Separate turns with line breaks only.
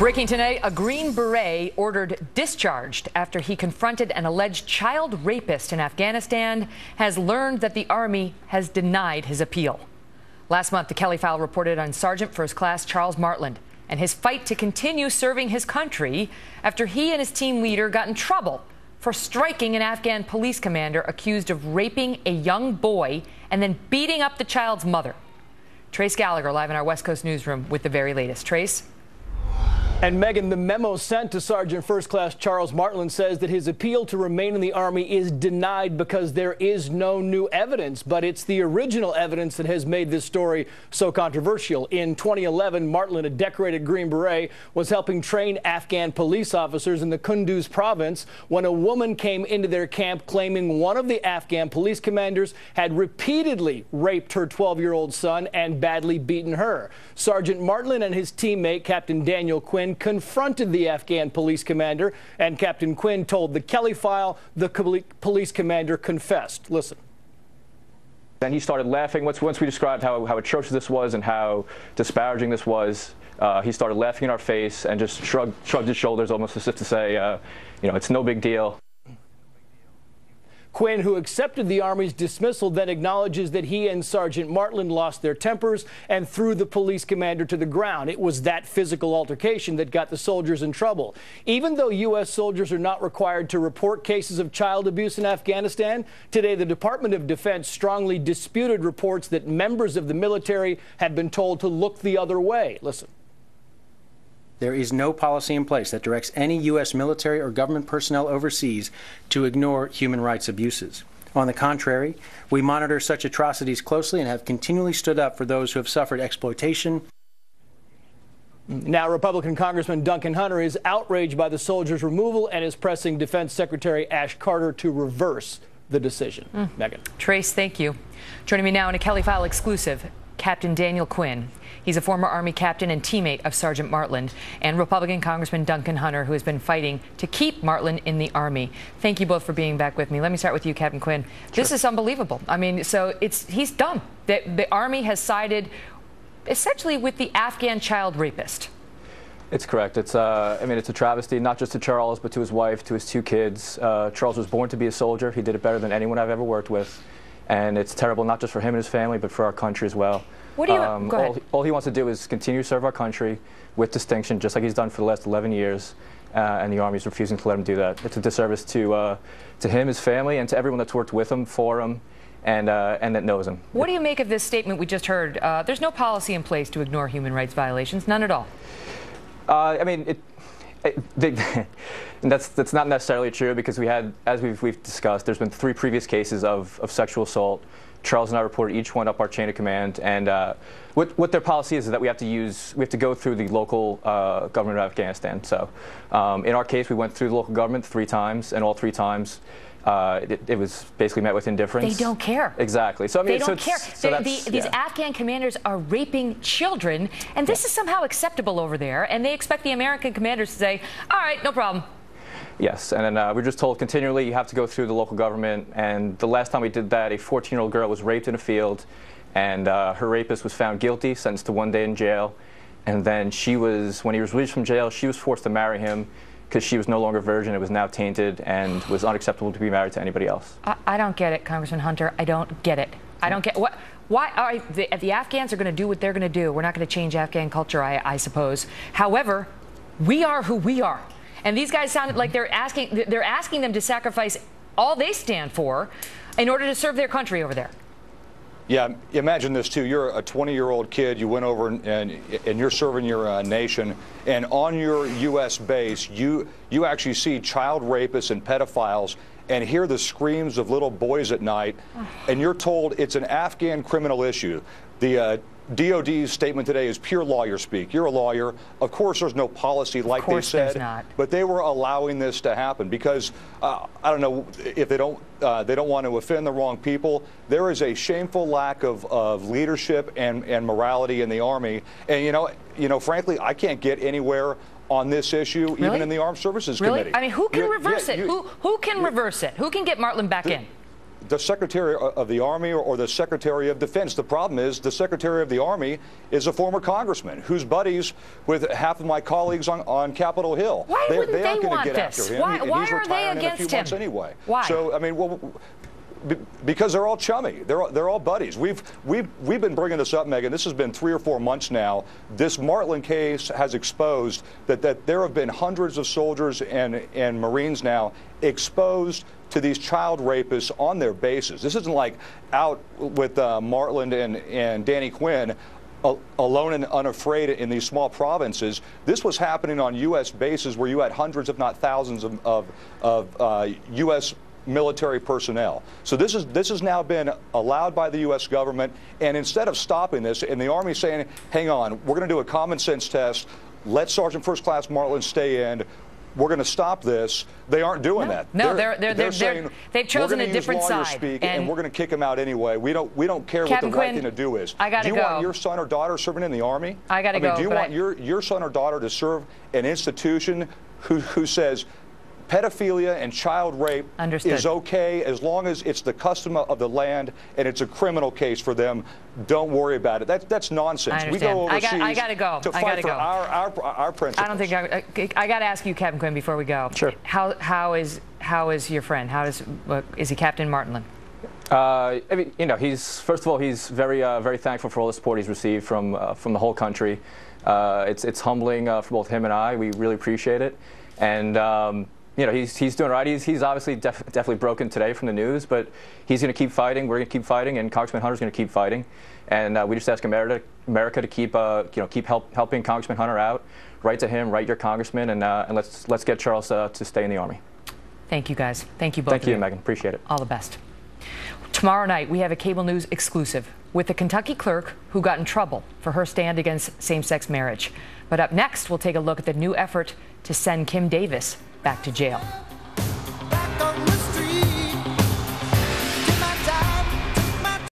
Breaking tonight, a Green Beret ordered discharged after he confronted an alleged child rapist in Afghanistan has learned that the Army has denied his appeal. Last month, the Kelly File reported on Sergeant First Class Charles Martland and his fight to continue serving his country after he and his team leader got in trouble for striking an Afghan police commander accused of raping a young boy and then beating up the child's mother. Trace Gallagher live in our West Coast newsroom with the very latest. Trace?
And Megan, the memo sent to Sergeant First Class Charles Martland says that his appeal to remain in the Army is denied because there is no new evidence. But it's the original evidence that has made this story so controversial. In 2011, Martland, a decorated Green Beret, was helping train Afghan police officers in the Kunduz province when a woman came into their camp claiming one of the Afghan police commanders had repeatedly raped her 12-year-old son and badly beaten her. Sergeant Martland and his teammate, Captain Daniel Quinn, confronted the Afghan police commander, and Captain Quinn told the Kelly File the police commander confessed. Listen.
Then he started laughing. Once we described how atrocious this was and how disparaging this was, he started laughing in our face and just shrugged his shoulders almost as if to say, you know, it's no big deal.
Quinn, who accepted the Army's dismissal, then acknowledges that he and Sergeant Martland lost their tempers and threw the police commander to the ground. It was that physical altercation that got the soldiers in trouble. Even though U.S. soldiers are not required to report cases of child abuse in Afghanistan, today the Department of Defense strongly disputed reports that members of the military had been told to look the other way. Listen.
There is no policy in place that directs any U.S. military or government personnel overseas to ignore human rights abuses. On the contrary, we monitor such atrocities closely and have continually stood up for those who have suffered exploitation.
Now, Republican Congressman Duncan Hunter is outraged by the soldiers' removal and is pressing Defense Secretary Ash Carter to reverse the decision. Megan.
Trace, thank you. Joining me now in a Kelly File exclusive, Captain Daniel Quinn. He's a former Army captain and teammate of Sergeant Martland, and Republican Congressman Duncan Hunter, who has been fighting to keep Martland in the Army. Thank you both for being back with me. Let me start with you, Captain Quinn. Sure. This is unbelievable. I mean, so he's done. The Army has sided essentially with the Afghan child rapist.
It's correct. It's I mean, it's a travesty, not just to Charles, but to his wife, to his two kids. Charles was born to be a soldier. He did it better than anyone I've ever worked with. And it's terrible, not just for him and his family, but for our country as well.
What do you, go ahead.
All he wants to do is continue to serve our country with distinction, just like he's done for the last 11 years, and the Army's refusing to let him do that. It's a disservice to him, his family, and to everyone that's worked with him, for him, and that knows him. What
do you make of this statement we just heard? There's no policy in place to ignore human rights violations, none at all.
I mean, that's not necessarily true, because we had, as we've discussed, there's been 3 previous cases of sexual assault. Charles and I reported each one up our chain of command, and what their policy is that we have to go through the local government of Afghanistan. So in our case, we went through the local government 3 times, and all 3 times it was basically met with indifference.
They don't care.
Exactly. So I mean,
they don't care. These Afghan commanders are raping children, and this is somehow acceptable over there, and they expect the American commanders to say, all right, no problem.
Yes, and then we're just told continually you have to go through the local government, and the last time we did that, a 14-year-old girl was raped in a field, and her rapist was found guilty, sentenced to 1 day in jail, and then when he was released from jail, she was forced to marry him because she was no longer a virgin. It was now tainted and was unacceptable to be married to anybody else.
I don't get it, Congressman Hunter. I don't get it. I don't get what. Why are the Afghans are going to do what they're going to do? We're not going to change Afghan culture, I suppose. However, we are who we are. And these guys sound like they're asking them to sacrifice all they stand for in order to serve their country over there.
Yeah, imagine this too. You're a 20-year-old kid. You went over and you're serving your nation, and on your U.S. base, you actually see child rapists and pedophiles and hear the screams of little boys at night, and you're told it's an Afghan criminal issue. The DOD's statement today is pure lawyer speak. You're a lawyer. Of course, there's no policy like they said, but they were allowing this to happen because I don't know if they don't want to offend the wrong people. There is a shameful lack of leadership and morality in the Army, and you know, frankly, I can't get anywhere on this issue,
really?
Even in the Armed Services
really?
Committee.
I mean, who can reverse it? Who can reverse it? Who can get Martland back in?
the Secretary of the Army or the Secretary of Defense. The problem is the Secretary of the Army is a former congressman who's buddies with half of my colleagues on Capitol Hill.
Why wouldn't
they aren't
they
going
want
to get
this?
after him.
Why
He's
are they
retiring in a few
against
months
him?
anyway.
Why?
So, I mean, well, because they're all chummy. They're all buddies. We've been bringing this up, Megan. This has been 3 or 4 months now. This Martland case has exposed that there have been hundreds of soldiers and Marines now exposed to these child rapists on their bases. This isn't like out with Martland and Danny Quinn alone and unafraid in these small provinces. This was happening on U.S. bases where you had hundreds, if not thousands, of U.S. military personnel. So this has now been allowed by the U.S. government, and instead of stopping this, and the Army saying, hang on, we're going to do a common sense test, let Sergeant First Class Martland stay in, we're going to stop this. They aren't doing that.
No, they're saying they've chosen a different side,
and we're going to kick him out anyway. We don't care
Captain
what the right
Quinn,
thing to do is.
I gotta
do you
go.
want your son or daughter serving in the Army?
I got to go.
Do you want your son or daughter to serve an institution who says pedophilia and child rape is okay as long as it's the custom of the land and it's a criminal case for them? Don't worry about it. That's nonsense. We go overseas
I gotta go.
to fight for our principles.
I don't think I got to ask you, Captain Quinn, before we go.
Sure.
How is your friend? Is he Captain Martland?
I mean, you know, first of all, he's very thankful for all the support he's received from the whole country. It's humbling for both him and I. We really appreciate it, and you know, he's doing right. He's obviously definitely broken today from the news, but he's going to keep fighting. We're going to keep fighting, and Congressman Hunter's going to keep fighting. And we just ask America to keep helping Congressman Hunter out. Write to him, write your congressman, and let's get Charles to stay in the Army.
Thank you, guys. Thank you both.
Thank you, Megan. Appreciate it.
All the best. Tomorrow night, we have a cable news exclusive with a Kentucky clerk who got in trouble for her stand against same-sex marriage. But up next, we'll take a look at the new effort to send Kim Davis back to jail.